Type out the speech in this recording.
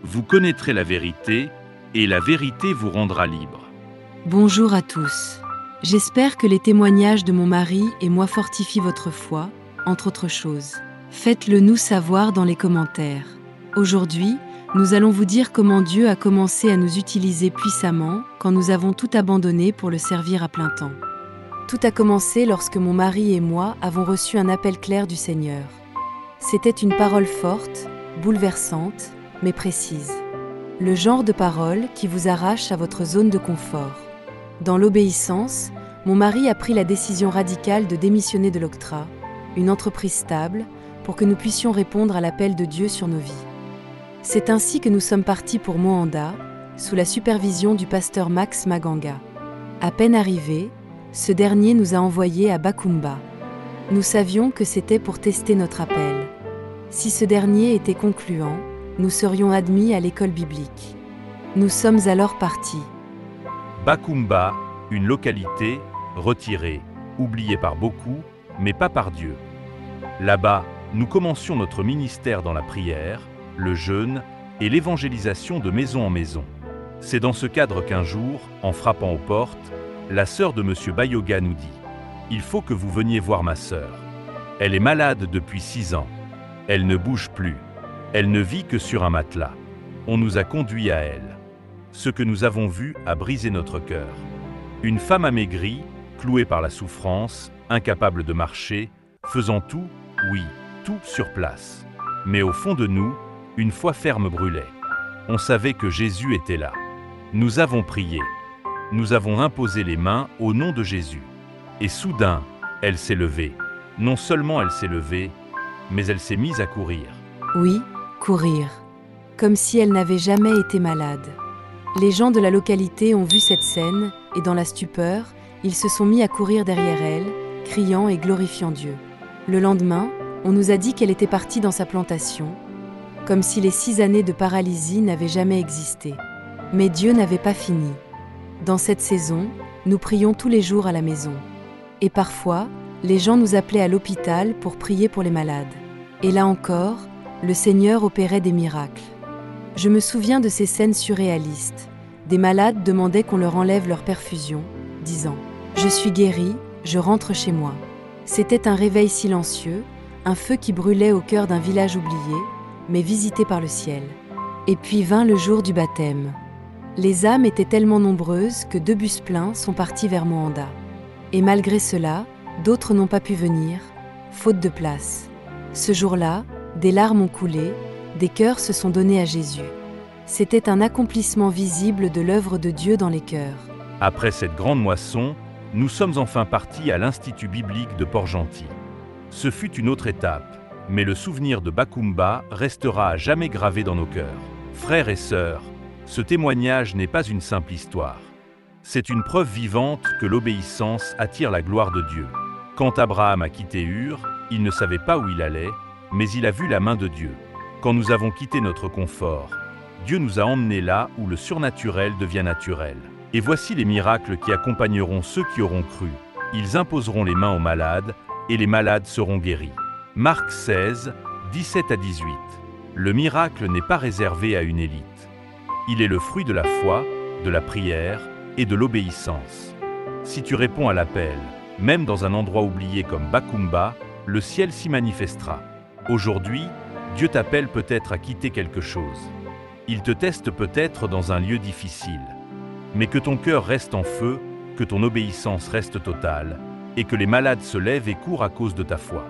Vous connaîtrez la vérité, et la vérité vous rendra libre. Bonjour à tous. J'espère que les témoignages de mon mari et moi fortifient votre foi, entre autres choses. Faites-le nous savoir dans les commentaires. Aujourd'hui, nous allons vous dire comment Dieu a commencé à nous utiliser puissamment quand nous avons tout abandonné pour le servir à plein temps. Tout a commencé lorsque mon mari et moi avons reçu un appel clair du Seigneur. C'était une parole forte, bouleversante, mais précise. Le genre de parole qui vous arrache à votre zone de confort. Dans l'obéissance, mon mari a pris la décision radicale de démissionner de l'Octra, une entreprise stable, pour que nous puissions répondre à l'appel de Dieu sur nos vies. C'est ainsi que nous sommes partis pour Moanda, sous la supervision du pasteur Max Maganga. À peine arrivés, ce dernier nous a envoyés à Bakumba. Nous savions que c'était pour tester notre appel. Si ce dernier était concluant, nous serions admis à l'école biblique. Nous sommes alors partis. Bakumba, une localité retirée, oubliée par beaucoup, mais pas par Dieu. Là-bas, nous commencions notre ministère dans la prière, le jeûne et l'évangélisation de maison en maison. C'est dans ce cadre qu'un jour, en frappant aux portes, la sœur de M. Bayoga nous dit « Il faut que vous veniez voir ma sœur. Elle est malade depuis 6 ans. Elle ne bouge plus. Elle ne vit que sur un matelas. On nous a conduits à elle. Ce que nous avons vu a brisé notre cœur. Une femme amaigrie, clouée par la souffrance, incapable de marcher, faisant tout, oui, tout sur place. Mais au fond de nous, une foi ferme brûlait. On savait que Jésus était là. Nous avons prié. Nous avons imposé les mains au nom de Jésus. Et soudain, elle s'est levée. Non seulement elle s'est levée, mais elle s'est mise à courir. Oui, courir. Comme si elle n'avait jamais été malade. Les gens de la localité ont vu cette scène, et dans la stupeur, ils se sont mis à courir derrière elle, criant et glorifiant Dieu. Le lendemain, on nous a dit qu'elle était partie dans sa plantation, comme si les 6 années de paralysie n'avaient jamais existé. Mais Dieu n'avait pas fini. Dans cette saison, nous prions tous les jours à la maison. Et parfois, les gens nous appelaient à l'hôpital pour prier pour les malades. Et là encore, le Seigneur opérait des miracles. Je me souviens de ces scènes surréalistes. Des malades demandaient qu'on leur enlève leur perfusion, disant « Je suis guéri, je rentre chez moi ». C'était un réveil silencieux, un feu qui brûlait au cœur d'un village oublié, mais visité par le ciel. Et puis vint le jour du baptême. Les âmes étaient tellement nombreuses que 2 bus pleins sont partis vers Moanda. Et malgré cela, d'autres n'ont pas pu venir, faute de place. Ce jour-là, des larmes ont coulé, des cœurs se sont donnés à Jésus. C'était un accomplissement visible de l'œuvre de Dieu dans les cœurs. Après cette grande moisson, nous sommes enfin partis à l'Institut biblique de Port-Gentil. Ce fut une autre étape, mais le souvenir de Bakumba restera à jamais gravé dans nos cœurs. Frères et sœurs, ce témoignage n'est pas une simple histoire. C'est une preuve vivante que l'obéissance attire la gloire de Dieu. Quand Abraham a quitté Ur, il ne savait pas où il allait, mais il a vu la main de Dieu. Quand nous avons quitté notre confort, Dieu nous a emmenés là où le surnaturel devient naturel. Et voici les miracles qui accompagneront ceux qui auront cru. Ils imposeront les mains aux malades, et les malades seront guéris. Marc 16, 17 à 18. Le miracle n'est pas réservé à une élite. Il est le fruit de la foi, de la prière et de l'obéissance. Si tu réponds à l'appel, même dans un endroit oublié comme Bakumba, le ciel s'y manifestera. Aujourd'hui, Dieu t'appelle peut-être à quitter quelque chose. Il te teste peut-être dans un lieu difficile. Mais que ton cœur reste en feu, que ton obéissance reste totale, et que les malades se lèvent et courent à cause de ta foi.